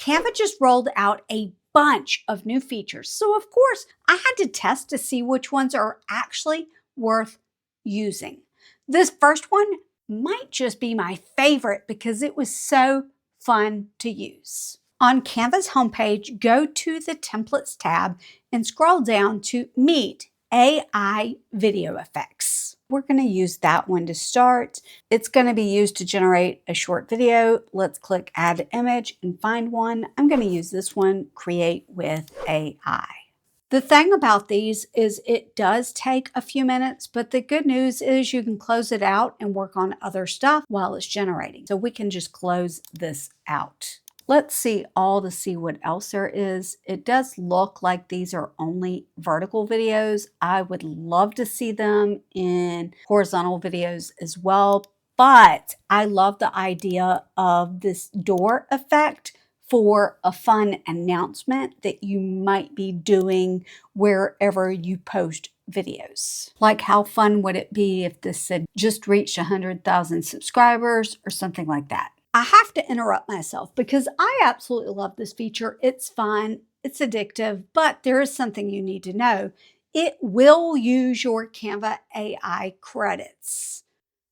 Canva just rolled out a bunch of new features. So of course, I had to test to see which ones are actually worth using. This first one might just be my favorite because it was so fun to use. On Canva's homepage, go to the Templates tab and scroll down to Meet AI Video Effects. We're going to use that one to start. It's going to be used to generate a short video. Let's click Add Image and find one. I'm going to use this one, Create with AI. The thing about these is it does take a few minutes, but the good news is you can close it out and work on other stuff while it's generating. So we can just close this out. Let's see all to see what else there is. It does look like these are only vertical videos. I would love to see them in horizontal videos as well, but I love the idea of this door effect for a fun announcement that you might be doing wherever you post videos. Like how fun would it be if this said just reached 100,000 subscribers or something like that. I have to interrupt myself because I absolutely love this feature. It's fun, it's addictive, but there is something you need to know. It will use your Canva AI credits.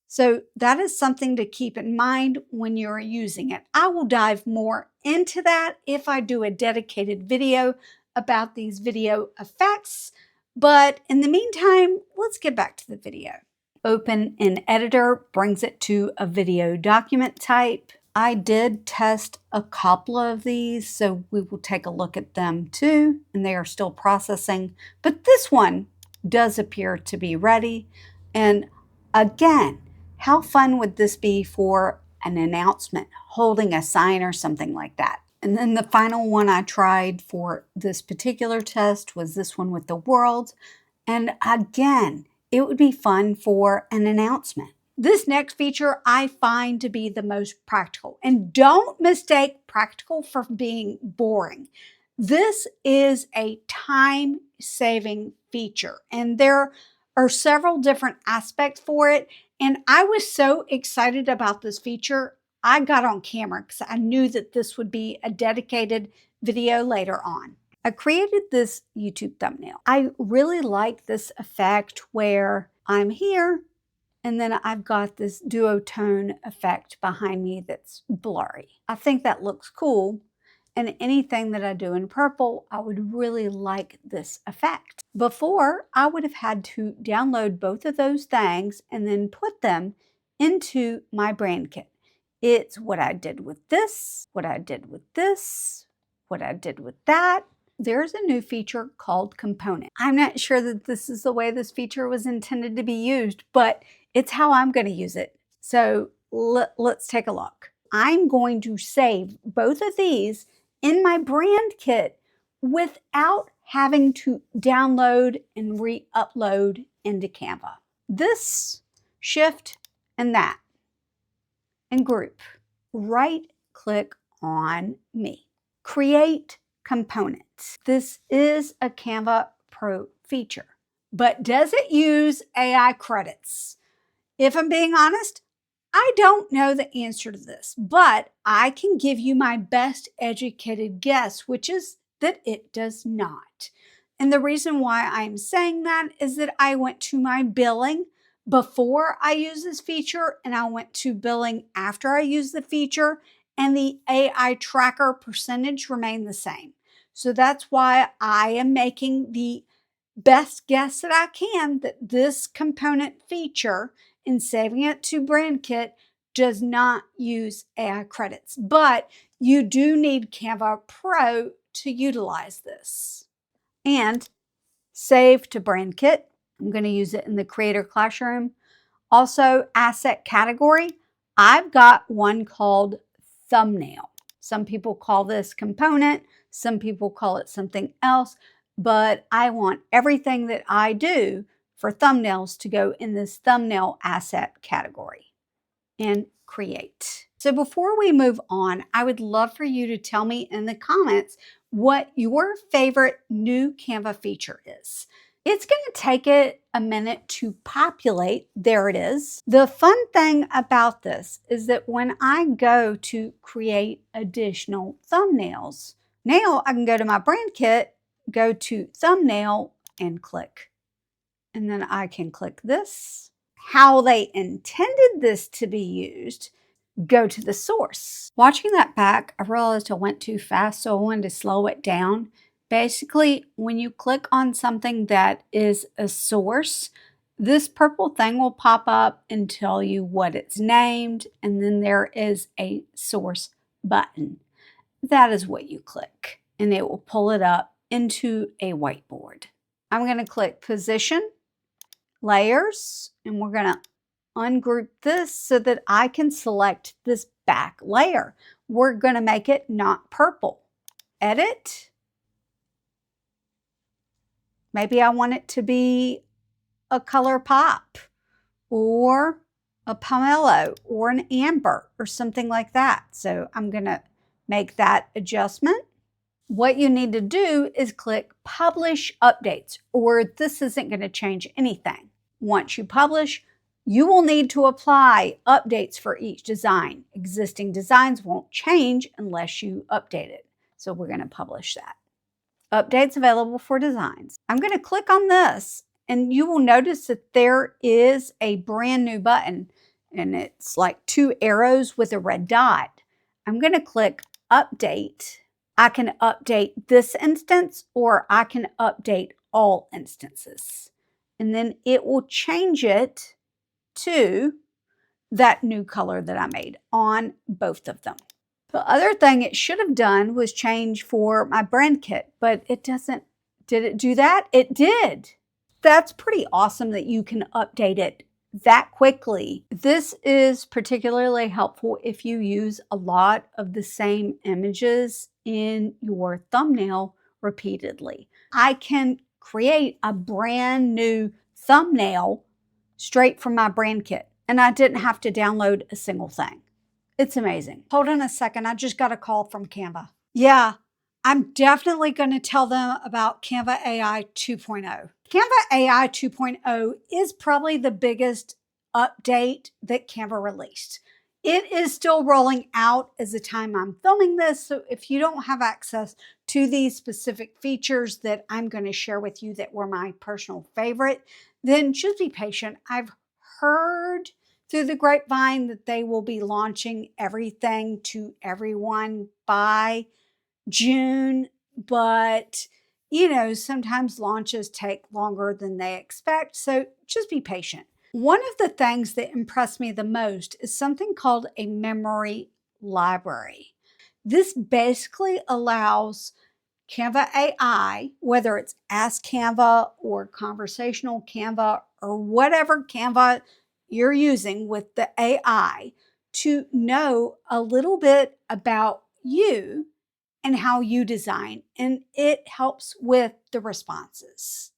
So that is something to keep in mind when you're using it. I will dive more into that if I do a dedicated video about these video effects. But in the meantime, let's get back to the video. Open an editor, brings it to a video document type. I did test a couple of these, so we will take a look at them too, and they are still processing. But this one does appear to be ready. And again, how fun would this be for an announcement, holding a sign or something like that? And then the final one I tried for this particular test was this one with the world. And again, it would be fun for an announcement. This next feature I find to be the most practical. And don't mistake practical for being boring. This is a time-saving feature. And there are several different aspects for it. And I was so excited about this feature, I got on camera because I knew that this would be a dedicated video later on. I created this YouTube thumbnail. I really like this effect where I'm here and then I've got this duotone effect behind me that's blurry. I think that looks cool. And anything that I do in purple, I would really like this effect. Before, I would have had to download both of those things and then put them into my brand kit. It's what I did with this, what I did with this, what I did with that. There's a new feature called Component. I'm not sure that this is the way this feature was intended to be used, but it's how I'm going to use it. So let's take a look. I'm going to save both of these in my brand kit without having to download and re-upload into Canva. This, Shift, and that, and group. Right-click on me. Create components. This is a Canva Pro feature, but does it use AI credits? If I'm being honest, I don't know the answer to this, but I can give you my best educated guess, which is that it does not. And the reason why I'm saying that is that I went to my billing before I used this feature, and I went to billing after I used the feature, and the AI tracker percentage remained the same. So that's why I am making the best guess that I can that this component feature in saving it to brand kit does not use AI credits, but you do need Canva Pro to utilize this. And save to brand kit. I'm going to use it in the creator classroom. Also, asset category. I've got one called thumbnail. Some people call this component. Some people call it something else, but I want everything that I do for thumbnails to go in this thumbnail asset category and create. So before we move on, I would love for you to tell me in the comments what your favorite new Canva feature is. It's going to take it a minute to populate. There it is. The fun thing about this is that when I go to create additional thumbnails, now I can go to my brand kit, go to thumbnail and click. And then I can click this. How they intended this to be used, go to the source. Watching that back, I realized I went too fast, so I wanted to slow it down. Basically, when you click on something that is a source, this purple thing will pop up and tell you what it's named, and then there is a source button. That is what you click, and it will pull it up into a whiteboard. I'm going to click Position, Layers, and we're going to ungroup this so that I can select this back layer. We're going to make it not purple. Edit. Maybe I want it to be a color pop or a pomelo or an amber or something like that. So I'm going to make that adjustment. What you need to do is click Publish Updates, or this isn't going to change anything. Once you publish, you will need to apply updates for each design. Existing designs won't change unless you update it. So we're going to publish that. Updates available for designs. I'm going to click on this, and you will notice that there is a brand new button, and it's like 2 arrows with a red dot. I'm going to click Update. I can update this instance, or I can update all instances. And then it will change it to that new color that I made on both of them. The other thing it should have done was change for my brand kit, but it doesn't. Did it do that? It did. That's pretty awesome that you can update it that quickly. This is particularly helpful if you use a lot of the same images in your thumbnail repeatedly. I can create a brand new thumbnail straight from my brand kit, and I didn't have to download a single thing. It's amazing. Hold on a second. I just got a call from Canva. Yeah, I'm definitely going to tell them about Canva AI 2.0. Canva AI 2.0 is probably the biggest update that Canva released. It is still rolling out as the time I'm filming this, so if you don't have access to these specific features that I'm going to share with you that were my personal favorite, then just be patient. I've heard through the grapevine that they will be launching everything to everyone by June, but sometimes launches take longer than they expect, so just be patient. One of the things that impressed me the most is something called a memory library. This basically allows Canva AI, whether it's Ask Canva or Conversational Canva or whatever Canva you're using with the AI, to know a little bit about you and how you design, and it helps with the responses.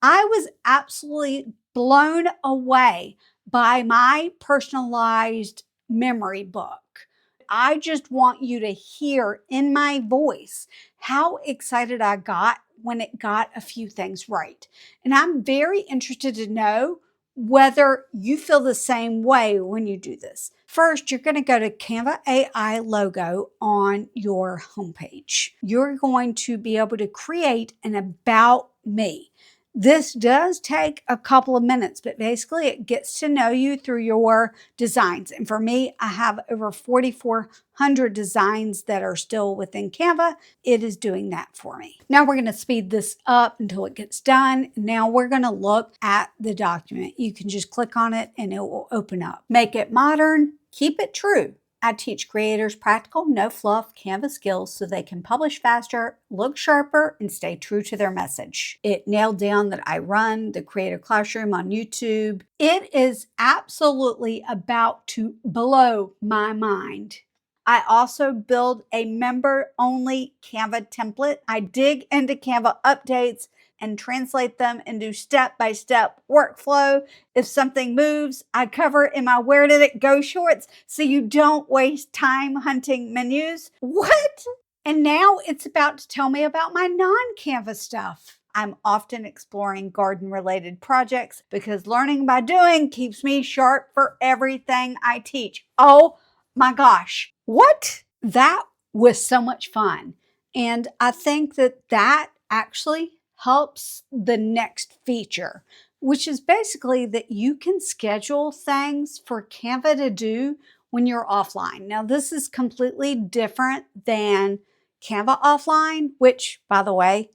I was absolutely blown away by my personalized memory book. I just want you to hear in my voice how excited I got when it got a few things right. And I'm very interested to know whether you feel the same way when you do this. First, you're going to go to Canva AI logo on your homepage. You're going to be able to create an About Me. This does take a couple of minutes, but basically it gets to know you through your designs. And for me, I have over 4,400 designs that are still within Canva. It is doing that for me. Now we're going to speed this up until it gets done. Now we're going to look at the document. You can just click on it and it will open up. Make it modern, keep it true. I teach creators practical, no fluff Canva skills so they can publish faster, look sharper, and stay true to their message. It nailed down that I run the Creator Classroom on YouTube. It is absolutely about to blow my mind. I also build a member-only Canva template. I dig into Canva updates and translate them into step-by-step workflow. If something moves, I cover it in my Where Did It Go shorts so you don't waste time hunting menus. What? And now it's about to tell me about my non-Canva stuff. I'm often exploring garden related projects because learning by doing keeps me sharp for everything I teach. Oh my gosh, what? That was so much fun. And I think that that actually helps the next feature, which is basically that you can schedule things for Canva to do when you're offline. Now, this is completely different than Canva offline, which, by the way,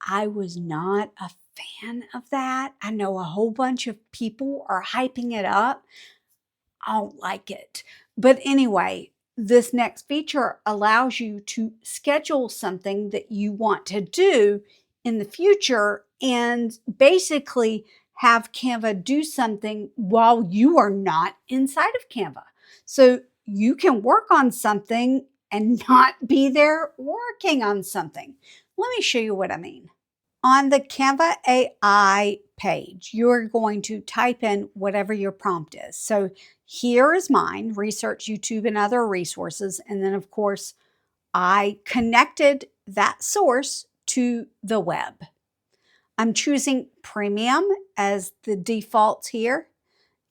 I was not a fan of that. I know a whole bunch of people are hyping it up. I don't like it. But anyway, this next feature allows you to schedule something that you want to do in the future and basically have Canva do something while you are not inside of Canva. So you can work on something and not be there working on something. Let me show you what I mean. On the Canva AI page, you're going to type in whatever your prompt is. So here is mine, research YouTube and other resources. And then, of course, I connected that source to the web. I'm choosing premium as the default here.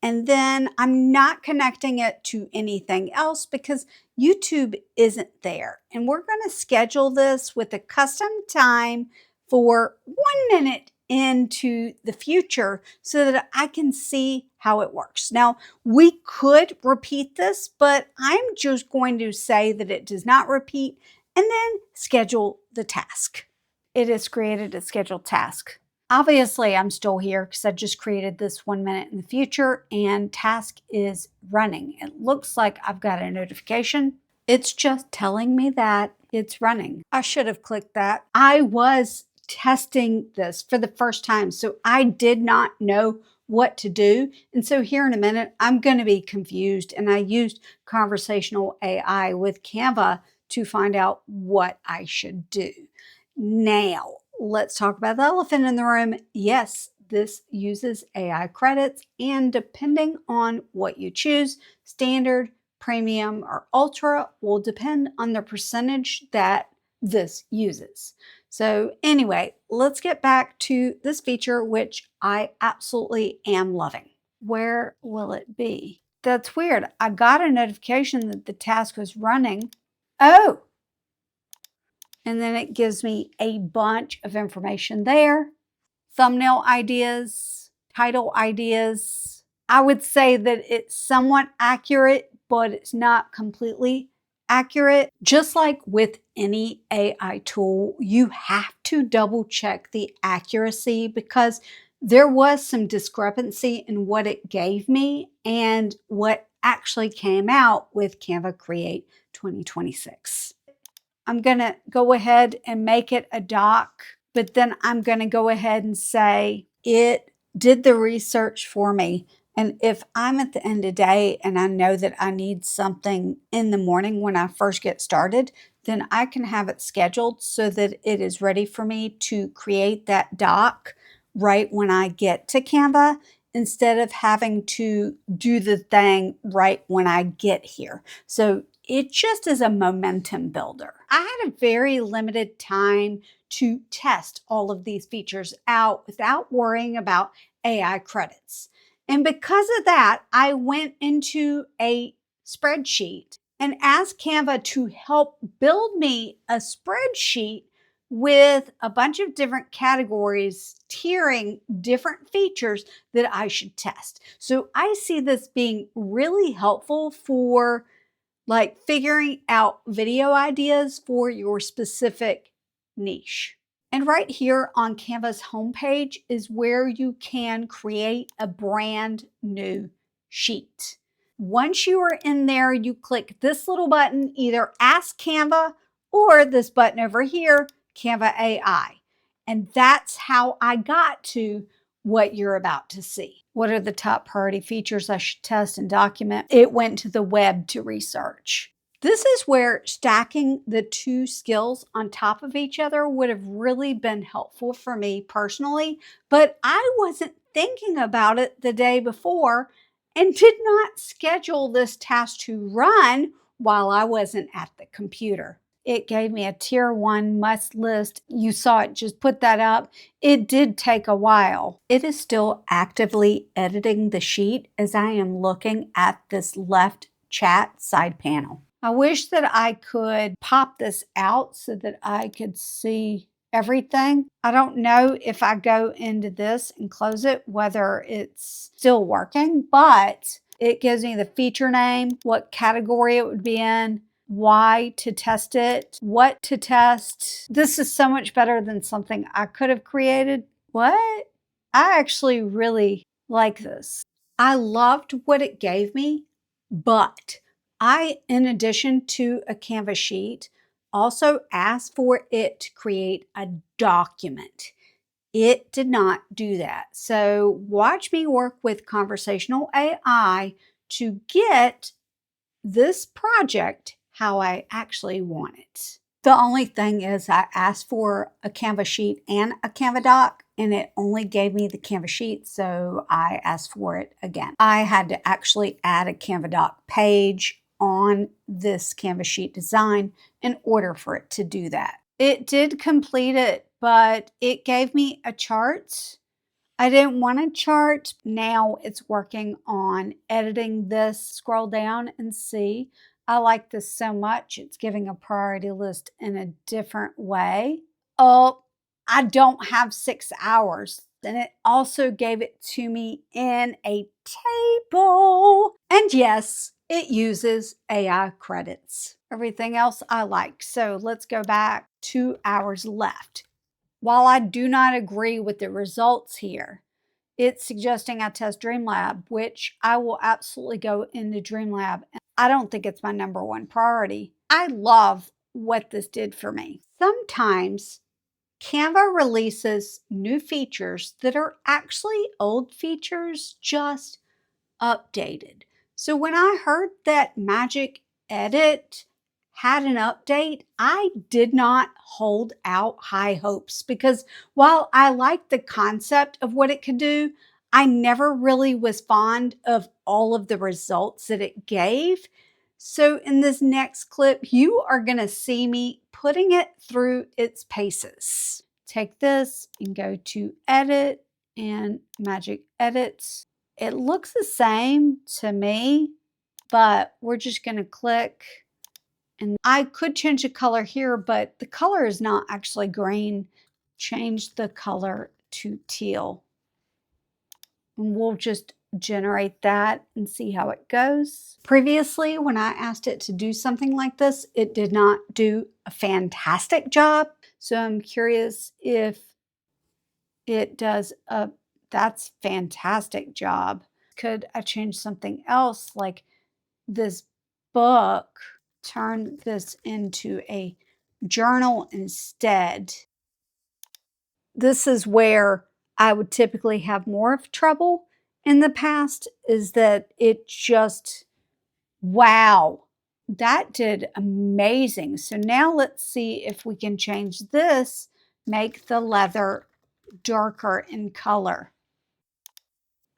And then I'm not connecting it to anything else because YouTube isn't there. And we're going to schedule this with a custom time for 1 minute into the future so that I can see how it works. Now, we could repeat this, but I'm just going to say that it does not repeat and then schedule the task. It is created a scheduled task. Obviously, I'm still here because I just created this 1 minute in the future and task is running. It looks like I've got a notification. It's just telling me that it's running. I should have clicked that. I was testing this for the first time, so I did not know what to do. And so here in a minute, I'm going to be confused. And I used conversational AI with Canva to find out what I should do. Now, let's talk about the elephant in the room. Yes, this uses AI credits, and depending on what you choose, standard, premium, or ultra will depend on the percentage that this uses. So anyway, let's get back to this feature, which I absolutely am loving. Where will it be? That's weird. I got a notification that the task was running. Oh, and then it gives me a bunch of information there. Thumbnail ideas, title ideas. I would say that it's somewhat accurate, but it's not completely accurate. Just like with any AI tool, you have to double check the accuracy because there was some discrepancy in what it gave me and what actually came out with Canva Create 2026. I'm going to go ahead and make it a doc, but then I'm going to go ahead and say it did the research for me. And if I'm at the end of the day and I know that I need something in the morning when I first get started, then I can have it scheduled so that it is ready for me to create that doc right when I get to Canva instead of having to do the thing right when I get here. So it just is a momentum builder. I had a very limited time to test all of these features out without worrying about AI credits. And because of that, I went into a spreadsheet and asked Canva to help build me a spreadsheet with a bunch of different categories tiering different features that I should test. So I see this being really helpful for like figuring out video ideas for your specific niche. And right here on Canva's homepage is where you can create a brand new sheet. Once you are in there, you click this little button, either Ask Canva or this button over here, Canva AI. And that's how I got to what you're about to see. What are the top priority features I should test and document? It went to the web to research. This is where stacking the two skills on top of each other would have really been helpful for me personally, but I wasn't thinking about it the day before and did not schedule this task to run while I wasn't at the computer. it gave me a tier 1 must list. You saw it just put that up. It did take a while. It is still actively editing the sheet as I am looking at this left chat side panel. I wish that I could pop this out so that I could see everything. I don't know if I go into this and close it, whether it's still working, but it gives me the feature name, what category it would be in, why to test it, what to test. This is so much better than something I could have created. What? I actually really like this. I loved what it gave me, but I, in addition to a Canva sheet, also asked for it to create a document. It did not do that. So watch me work with Conversational AI to get this project how I actually want it. The only thing is I asked for a Canva sheet and a Canva doc, and it only gave me the Canva sheet, so I asked for it again. I had to actually add a Canva doc page on this Canva sheet design in order for it to do that. It did complete it, but it gave me a chart. I didn't want a chart. Now it's working on editing this. Scroll down and see. I like this so much. It's giving a priority list in a different way. Oh, I don't have 6 hours. And it also gave it to me in a table. And yes, it uses AI credits. Everything else I like. So let's go back. 2 hours left. While I do not agree with the results here, it's suggesting I test Dreamlab, which I will absolutely go into Dreamlab. I don't think it's my number one priority. I love what this did for me. Sometimes Canva releases new features that are actually old features, just updated. So when I heard that Magic Edit had an update, I did not hold out high hopes because while I liked the concept of what it could do, I never really was fond of all of the results that it gave. So in this next clip, you are going to see me putting it through its paces. Take this and go to Edit and Magic Edit. It looks the same to me, but we're just going to click. And I could change the color here, but the color is not actually green. Change the color to teal. And we'll just generate that and see how it goes. Previously, when I asked it to do something like this, it did not do a fantastic job. So I'm curious if it does a that's fantastic job. Could I change something else like this book, turn this into a journal instead? This is where I would typically have more of trouble in the past, is that it just, wow, that did amazing. So now let's see if we can change this, make the leather darker in color.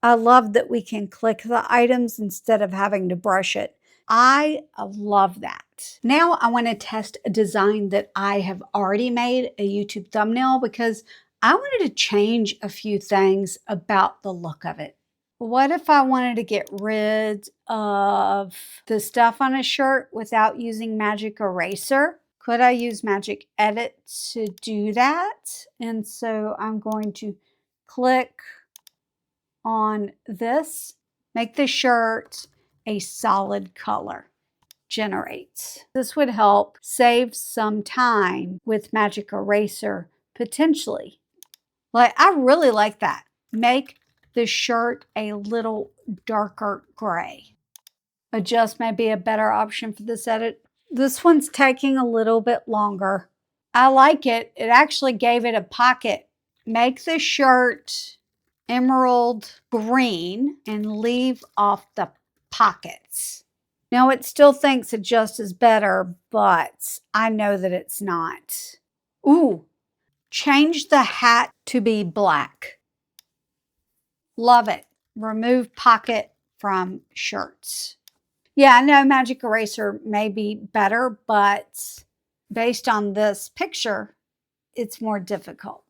I love that we can click the items instead of having to brush it. I love that. Now I want to test a design that I have already made, a YouTube thumbnail, because I wanted to change a few things about the look of it. What if I wanted to get rid of the stuff on a shirt without using Magic Eraser? Could I use Magic Edit to do that? And so I'm going to click on this, make the shirt a solid color. Generate. This would help save some time with Magic Eraser potentially. Like, I really like that. Make the shirt a little darker gray. Adjust may be a better option for this edit. This one's taking a little bit longer. I like it. It actually gave it a pocket. Make the shirt emerald green and leave off the pockets. Now it still thinks adjust is better, but I know that it's not. Ooh, change the hat to be black. Love it. Remove pocket from shirts. Yeah, I know Magic Eraser may be better, but based on this picture, it's more difficult.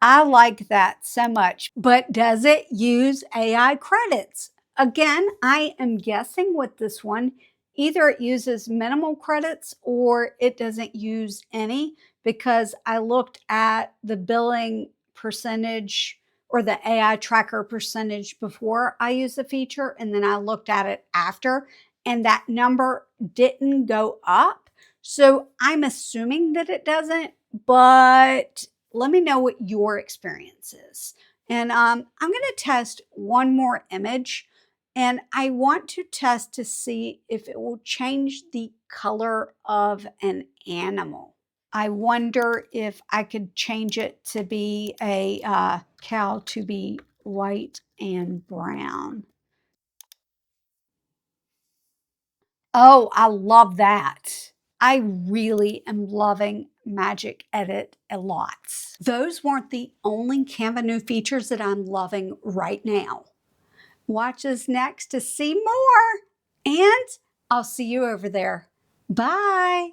I like that so much, but does it use AI credits? Again, I am guessing with this one, either it uses minimal credits or it doesn't use any, because I looked at the billing percentage or the AI tracker percentage before I used the feature, and then I looked at it after, and that number didn't go up. So I'm assuming that it doesn't, but let me know what your experience is. And I'm going to test one more image, and I want to test to see if it will change the color of an animal. I wonder if I could change it to be a cow to be white and brown. Oh, I love that. I really am loving Magic Edit a lot. Those weren't the only Canva new features that I'm loving right now. Watch us next to see more, and I'll see you over there. Bye.